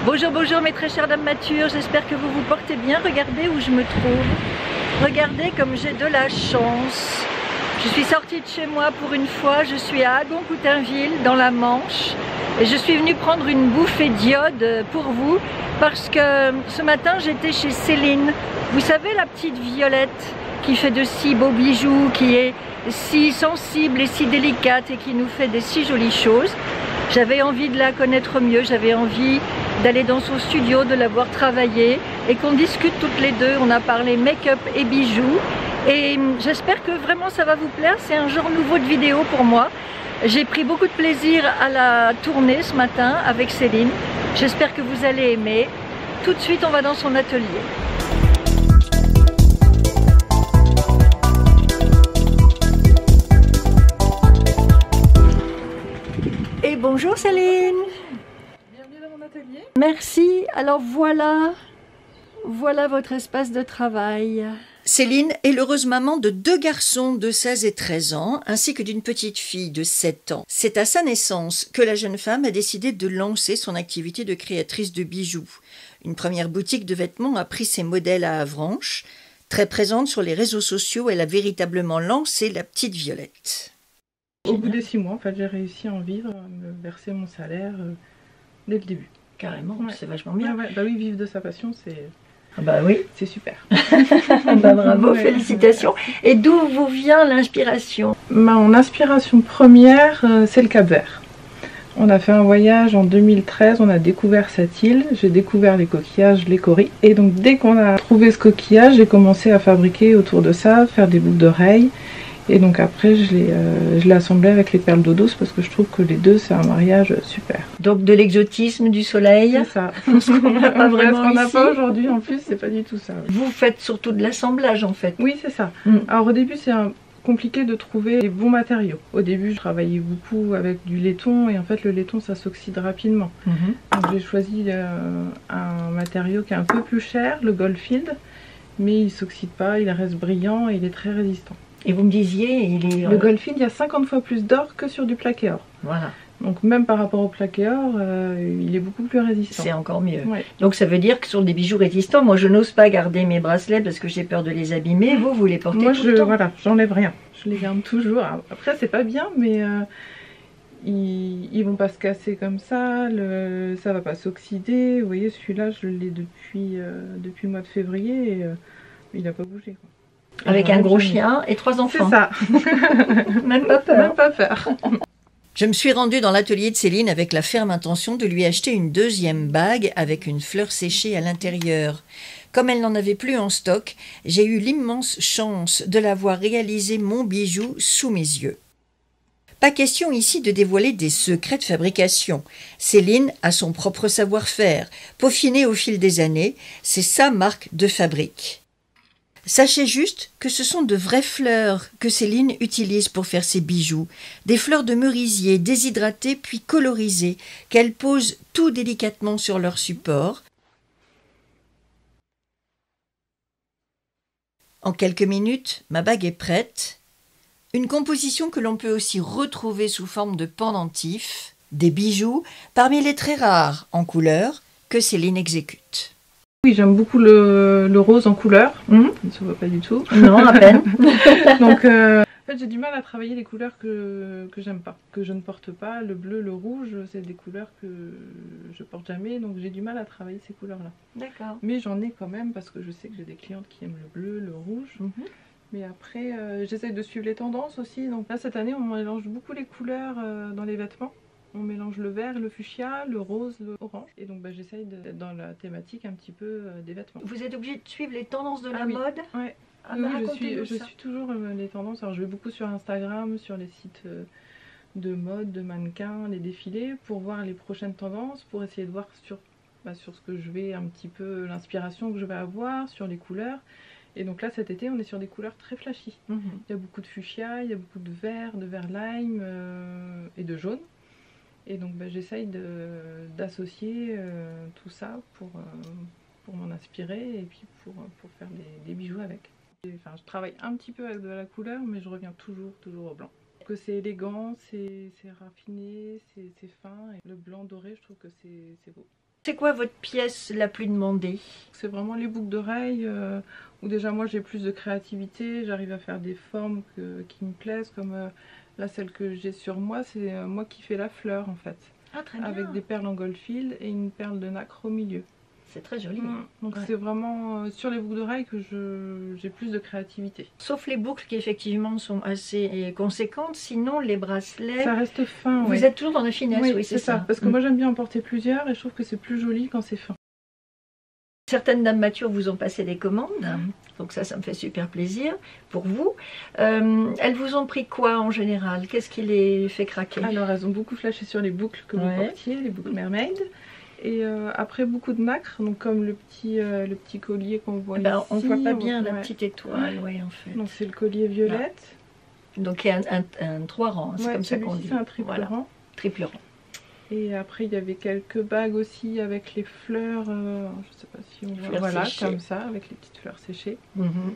Bonjour, bonjour mes très chères dames matures, j'espère que vous vous portez bien. Regardez où je me trouve. Regardez comme j'ai de la chance. Je suis sortie de chez moi pour une fois, je suis à Agon-Coutainville dans la Manche. Et je suis venue prendre une bouffée d'iode pour vous parce que ce matin j'étais chez Céline. Vous savez la petite Violette qui fait de si beaux bijoux, qui est si sensible et si délicate et qui nous fait des si jolies choses. J'avais envie de la connaître mieux, j'avais envie d'aller dans son studio, de la voir travailler et qu'on discute toutes les deux. On a parlé make-up et bijoux et j'espère que vraiment ça va vous plaire. C'est un genre nouveau de vidéo pour moi. J'ai pris beaucoup de plaisir à la tourner ce matin avec Céline. J'espère que vous allez aimer. Tout de suite, on va dans son atelier. Et bonjour Céline. Bienvenue dans mon atelier. Merci. Alors voilà votre espace de travail. Céline est l'heureuse maman de 2 garçons de 16 et 13 ans, ainsi que d'une petite fille de 7 ans. C'est à sa naissance que la jeune femme a décidé de lancer son activité de créatrice de bijoux. Une première boutique de vêtements a pris ses modèles à Avranches. Très présente sur les réseaux sociaux, elle a véritablement lancé la petite Violette. Au bout des 6 mois, en fait, j'ai réussi à en vivre, à me verser mon salaire dès le début. Carrément, Ouais. c'est vachement bien. Ouais. Bah oui, vivre de sa passion, c'est... Ah bah oui. C'est super. Bah bravo, Ouais. félicitations. Et d'où vous vient l'inspiration? Mon inspiration première, c'est le Cap-Vert. On a fait un voyage en 2013, on a découvert cette île, j'ai découvert les coquillages, les coris. Et donc dès qu'on a trouvé ce coquillage, j'ai commencé à fabriquer autour de ça, faire des boucles d'oreilles. Et donc après, je l'ai assemblé avec les perles d'eau douce parce que je trouve que les deux, c'est un mariage super. Donc de l'exotisme, du soleil. C'est ça. Ce qu'on n'a pas vraiment Ce qu'on n'a ici. pas aujourd'hui, en plus, c'est pas du tout ça. Vous faites surtout de l'assemblage en fait. Oui, c'est ça. Mm. Alors au début, c'est compliqué de trouver les bons matériaux. Au début, je travaillais beaucoup avec du laiton et en fait, le laiton, ça s'oxyde rapidement. Donc j'ai choisi un matériau qui est un peu plus cher, le Goldfield, mais il s'oxyde pas, il reste brillant et il est très résistant. Et vous me disiez, il est... Le Goldfield, il y a 50 fois plus d'or que sur du plaqué or. Voilà, Donc même par rapport au plaqué or, il est beaucoup plus résistant. c'est encore mieux. Ouais. Donc ça veut dire que sur des bijoux résistants, moi je n'ose pas garder mes bracelets parce que j'ai peur de les abîmer. Vous les portez Moi, tout le temps. voilà, j'enlève rien. Je les garde toujours. Après, c'est pas bien, mais ils vont pas se casser comme ça. Ça va pas s'oxyder. Vous voyez, celui-là, je l'ai depuis le mois de février et il a pas bougé, quoi. Avec un gros chien et 3 enfants. C'est ça. Même pas peur. Même pas peur. Je me suis rendue dans l'atelier de Céline avec la ferme intention de lui acheter une 2e bague avec une fleur séchée à l'intérieur. Comme elle n'en avait plus en stock, j'ai eu l'immense chance de la voir réaliser mon bijou sous mes yeux. Pas question ici de dévoiler des secrets de fabrication. Céline a son propre savoir-faire, peaufiné au fil des années, c'est sa marque de fabrique. Sachez juste que ce sont de vraies fleurs que Céline utilise pour faire ses bijoux, des fleurs de merisier déshydratées puis colorisées, qu'elle pose tout délicatement sur leur support. En quelques minutes, ma bague est prête. Une composition que l'on peut aussi retrouver sous forme de pendentif, des bijoux parmi les très rares en couleur que Céline exécute. Oui, j'aime beaucoup le rose en couleur. Ça ne se voit pas du tout. Non, à peine. Donc, en fait, j'ai du mal à travailler les couleurs que j'aime pas, que je ne porte pas. Le bleu, le rouge, c'est des couleurs que je porte jamais, donc j'ai du mal à travailler ces couleurs-là. D'accord. Mais j'en ai quand même parce que je sais que j'ai des clientes qui aiment le bleu, le rouge. Mais après, j'essaye de suivre les tendances aussi. Donc là, cette année, on mélange beaucoup les couleurs dans les vêtements. On mélange le vert, le fuchsia, le rose, l'orange. Et donc j'essaye d'être dans la thématique un petit peu des vêtements. Vous êtes obligé de suivre les tendances de la oui. mode? Ouais. Ah, Oui, racontez-nous je ça. suis toujours les tendances. Alors je vais beaucoup sur Instagram, sur les sites de mode, de mannequins, les défilés, pour voir les prochaines tendances, pour essayer de voir sur ce que je vais un petit peu, l'inspiration que je vais avoir, sur les couleurs. Et donc là, cet été, on est sur des couleurs très flashy. Il y a beaucoup de fuchsia, il y a beaucoup de vert lime et de jaune. Et donc j'essaye d'associer tout ça pour m'en inspirer et puis pour faire des bijoux avec. Enfin, je travaille un petit peu avec de la couleur, mais je reviens toujours au blanc. Que c'est élégant, c'est raffiné, c'est fin. Et le blanc doré, je trouve que c'est beau. C'est quoi votre pièce la plus demandée? C'est vraiment les boucles d'oreilles où déjà moi j'ai plus de créativité, j'arrive à faire des formes qui me plaisent, comme là celle que j'ai sur moi, c'est moi qui fais la fleur en fait. Ah, très bien. Avec des perles en gold-fil et une perle de nacre au milieu. C'est très joli. Donc c'est vraiment sur les boucles d'oreilles que j'ai plus de créativité. Sauf les boucles qui effectivement sont assez conséquentes, sinon les bracelets... Ça reste fin. Vous êtes toujours dans la finesse, oui, c'est ça. Parce que moi j'aime bien en porter plusieurs et je trouve que c'est plus joli quand c'est fin. Certaines dames matures vous ont passé des commandes, donc ça me fait super plaisir pour vous. Elles vous ont pris quoi en général? Qu'est-ce qui les fait craquer? Alors elles ont beaucoup flashé sur les boucles que vous portiez, les boucles mermaid. Et après beaucoup de nacre, donc comme le petit collier qu'on voit ici. On voit pas bien la petite étoile, oui en fait. Donc c'est le collier violette. Donc il y a un 3 rangs, c'est comme ça qu'on dit. C'est un triple rang. Triple rang. Et après il y avait quelques bagues aussi avec les fleurs, je sais pas si on voit, voilà, séchées. comme ça, avec les petites fleurs séchées.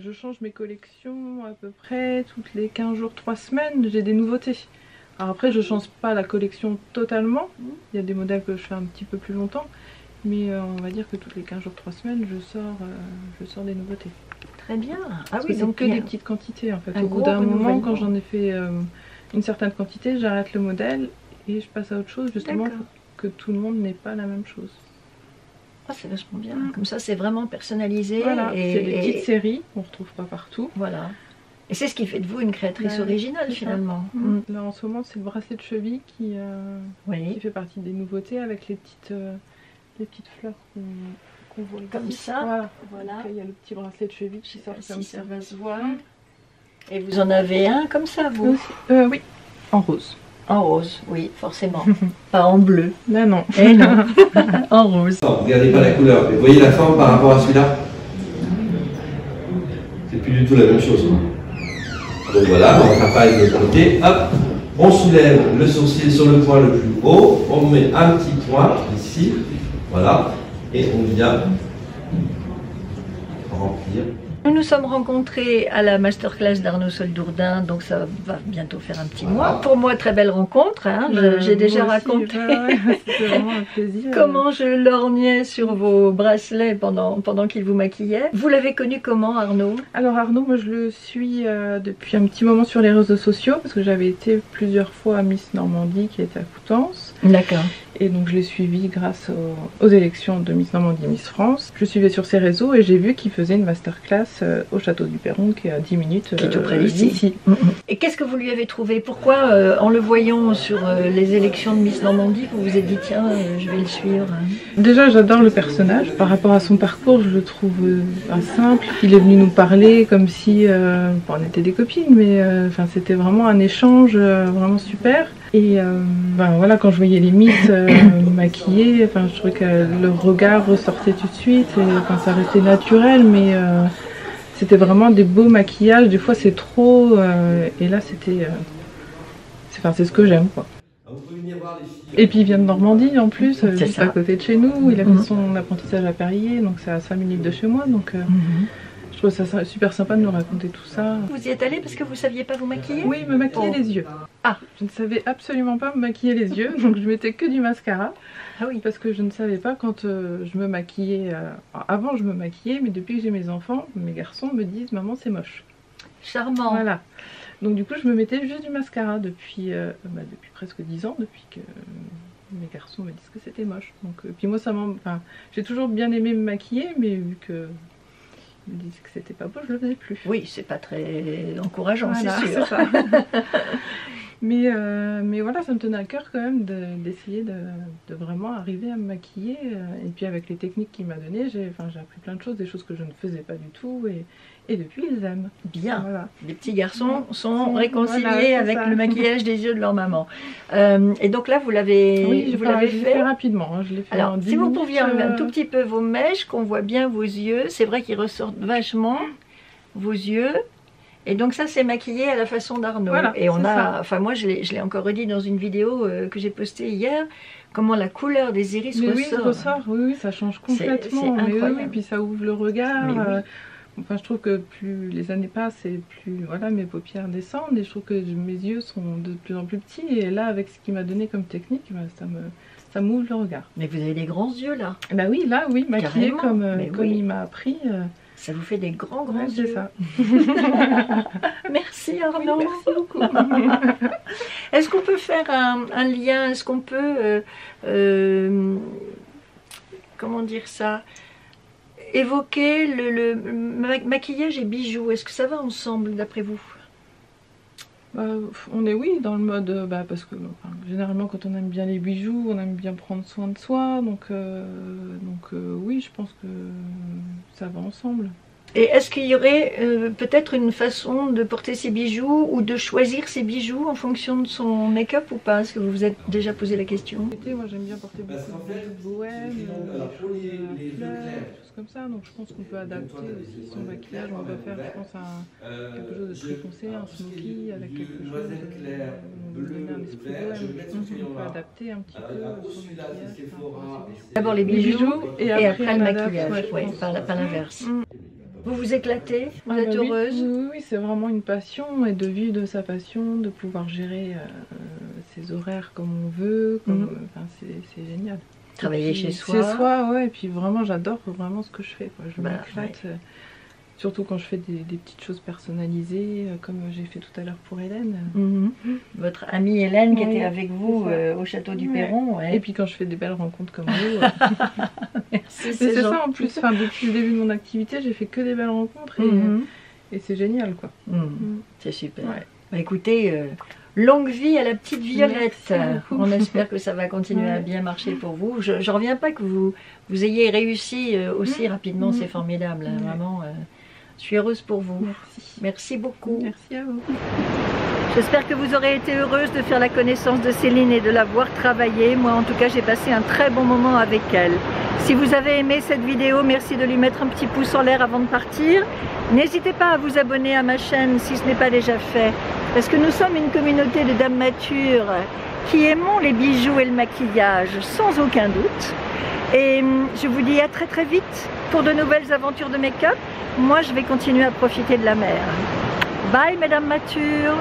Je change mes collections à peu près toutes les 15 jours, 3 semaines, j'ai des nouveautés. Alors après je change pas la collection totalement, il y a des modèles que je fais un petit peu plus longtemps, mais on va dire que toutes les 15 jours, 3 semaines je sors des nouveautés. Très bien. Parce que donc que des petites quantités en fait. Au bout d'un moment, quand j'en ai fait une certaine quantité, j'arrête le modèle et je passe à autre chose, justement pour que tout le monde n'ait pas la même chose. Ah, c'est vachement bien. Comme ça, c'est vraiment personnalisé. Voilà, c'est des petites séries qu'on ne retrouve pas partout. Voilà. Et c'est ce qui fait de vous une créatrice originale finalement. Là en ce moment, c'est le bracelet de cheville qui fait partie des nouveautés avec les petites fleurs qu'on voit ici. Comme ça. Voilà. Il y a le petit bracelet de cheville qui sort comme ça. Ça va se voir. Et vous en avez un comme ça, vous? Oui, en rose. En rose, oui, forcément. Pas en bleu. Là, non. Eh non. En rose. Non, regardez pas la couleur, mais voyez la forme par rapport à celui-là? C'est plus du tout la même chose. Donc voilà, on travaille de côté. Hop, on soulève le sourcil sur le point le plus haut. On met un petit point ici. Voilà. Et on vient remplir. Nous nous sommes rencontrés à la masterclass d'Arnaud Soldourdin, donc ça va bientôt faire un petit mois. Pour moi, très belle rencontre, hein. J'ai déjà raconté c'était vraiment un plaisir. Comment je lorgnais sur vos bracelets pendant qu'il vous maquillait. Vous l'avez connu comment, Arnaud? Alors Arnaud, moi je le suis depuis un petit moment sur les réseaux sociaux, parce que j'avais été plusieurs fois à Miss Normandie qui était à Coutances. D'accord. Et donc je l'ai suivi grâce aux élections de Miss Normandie, Miss France. Je le suivais sur ses réseaux et j'ai vu qu'il faisait une masterclass au Château du Perron, qui est à 10 minutes tout près d'ici. Et qu'est-ce que vous lui avez trouvé? Pourquoi, en le voyant sur les élections de Miss Normandie, vous vous êtes dit tiens, je vais le suivre? Déjà, j'adore le personnage. Par rapport à son parcours, je le trouve simple. Il est venu nous parler comme si on était des copines, mais c'était vraiment un échange vraiment super. Et voilà, quand je voyais les Miss maquillées, je trouvais que le regard ressortait tout de suite. Et, ça restait naturel, mais c'était vraiment des beaux maquillages. Des fois, c'est trop. Et là, c'est ce que j'aime, quoi. Et puis il vient de Normandie en plus, juste à côté de chez nous. Il a fait son apprentissage à Perrier, donc c'est à 5 minutes de chez moi. Donc je trouve ça super sympa de nous raconter tout ça. Vous y êtes allée parce que vous ne saviez pas vous maquiller? Oui, me maquiller les yeux. Ah, je ne savais absolument pas me maquiller les yeux, donc je mettais que du mascara. Ah oui. Parce que je ne savais pas quand je me maquillais. Avant je me maquillais, mais depuis que j'ai mes enfants, mes garçons me disent maman c'est moche. Charmant. Voilà. Donc du coup je me mettais juste du mascara depuis presque 10 ans, depuis que mes garçons me disent que c'était moche. Donc, puis moi j'ai toujours bien aimé me maquiller, mais vu que ils me disent que c'était pas beau, je le faisais plus. Oui, c'est pas très encourageant, voilà, c'est sûr. Ça. mais voilà, ça me tenait à cœur quand même d'essayer de vraiment arriver à me maquiller. Et puis avec les techniques qu'il m'a données, j'ai appris plein de choses, des choses que je ne faisais pas du tout. Et depuis, ils aiment. Bien. Voilà. Les petits garçons sont réconciliés avec le maquillage des yeux de leur maman. Et donc là, vous l'avez fait rapidement. Hein, je l'ai fait. Alors, en 10 si vous minutes, pouviez enlever un tout petit peu vos mèches, qu'on voit bien vos yeux, c'est vrai qu'ils ressortent vachement, vos yeux. Et donc ça, c'est maquillé à la façon d'Arnaud. Voilà, et on a, moi je l'ai encore redit dans une vidéo que j'ai postée hier, comment la couleur des iris ressort. Oui, ça change complètement. C'est incroyable. Et puis ça ouvre le regard. Je trouve que plus les années passent et plus mes paupières descendent, et je trouve que mes yeux sont de plus en plus petits. Et là, avec ce qu'il m'a donné comme technique, ça ça m'ouvre le regard. Mais vous avez des grands yeux là. Bah oui, là, oui, maquillé comme oui. il m'a appris. Ça vous fait des grands Ouais, yeux. c'est ça. Merci Arnaud. Oui, merci beaucoup. Est-ce qu'on peut faire un lien? Est-ce qu'on peut, comment dire ça, évoquer le maquillage et bijoux? Est-ce que ça va ensemble d'après vous? On est oui dans le mode, parce que généralement quand on aime bien les bijoux, on aime bien prendre soin de soi, donc oui, je pense que ça va ensemble. Et est-ce qu'il y aurait peut-être une façon de porter ses bijoux ou de choisir ses bijoux en fonction de son make-up ou pas? Est-ce que vous vous êtes déjà posé la question? Moi j'aime bien porter beaucoup de bijoux de bohème, des choses à fleurs, des choses comme ça, donc je pense qu'on peut adapter aussi son maquillage. On va faire, je pense, quelque chose de très foncé, un smoky avec quelque chose de donner un esprit bohème. Je pense qu'on peut adapter un petit peu son maquillage. D'abord les bijoux et après le m'adapte, maquillage, ouais, par l'inverse. Vous vous éclatez? Vous êtes oui, heureuse? Oui, c'est vraiment une passion, et de vivre de sa passion, de pouvoir gérer ses horaires comme on veut, c'est génial. Travailler chez soi. Chez soi, ouais, et puis vraiment j'adore vraiment ce que je fais, quoi. Je m'éclate, ouais. Surtout quand je fais des petites choses personnalisées, comme j'ai fait tout à l'heure pour Hélène. Votre amie Hélène qui Oui, était avec vous au château du Perron. Ouais. Et puis quand je fais des belles rencontres comme vous. Merci, c'est ça en plus, depuis le début de mon activité, j'ai fait que des belles rencontres et c'est génial, quoi. C'est super. Ouais. Bah, écoutez, longue vie à la petite Violette. On espère que ça va continuer à bien marcher pour vous. Je ne reviens pas que vous ayez réussi aussi rapidement, c'est formidable, hein, vraiment. Je suis heureuse pour vous. Merci. Merci beaucoup. Merci à vous. J'espère que vous aurez été heureuse de faire la connaissance de Céline et de la voir travailler. Moi en tout cas j'ai passé un très bon moment avec elle. Si vous avez aimé cette vidéo, merci de lui mettre un petit pouce en l'air avant de partir. N'hésitez pas à vous abonner à ma chaîne si ce n'est pas déjà fait. Parce que nous sommes une communauté de dames matures qui aimons les bijoux et le maquillage sans aucun doute. Et je vous dis à très très vite pour de nouvelles aventures de make-up. Moi je vais continuer à profiter de la mer. Bye mesdames matures.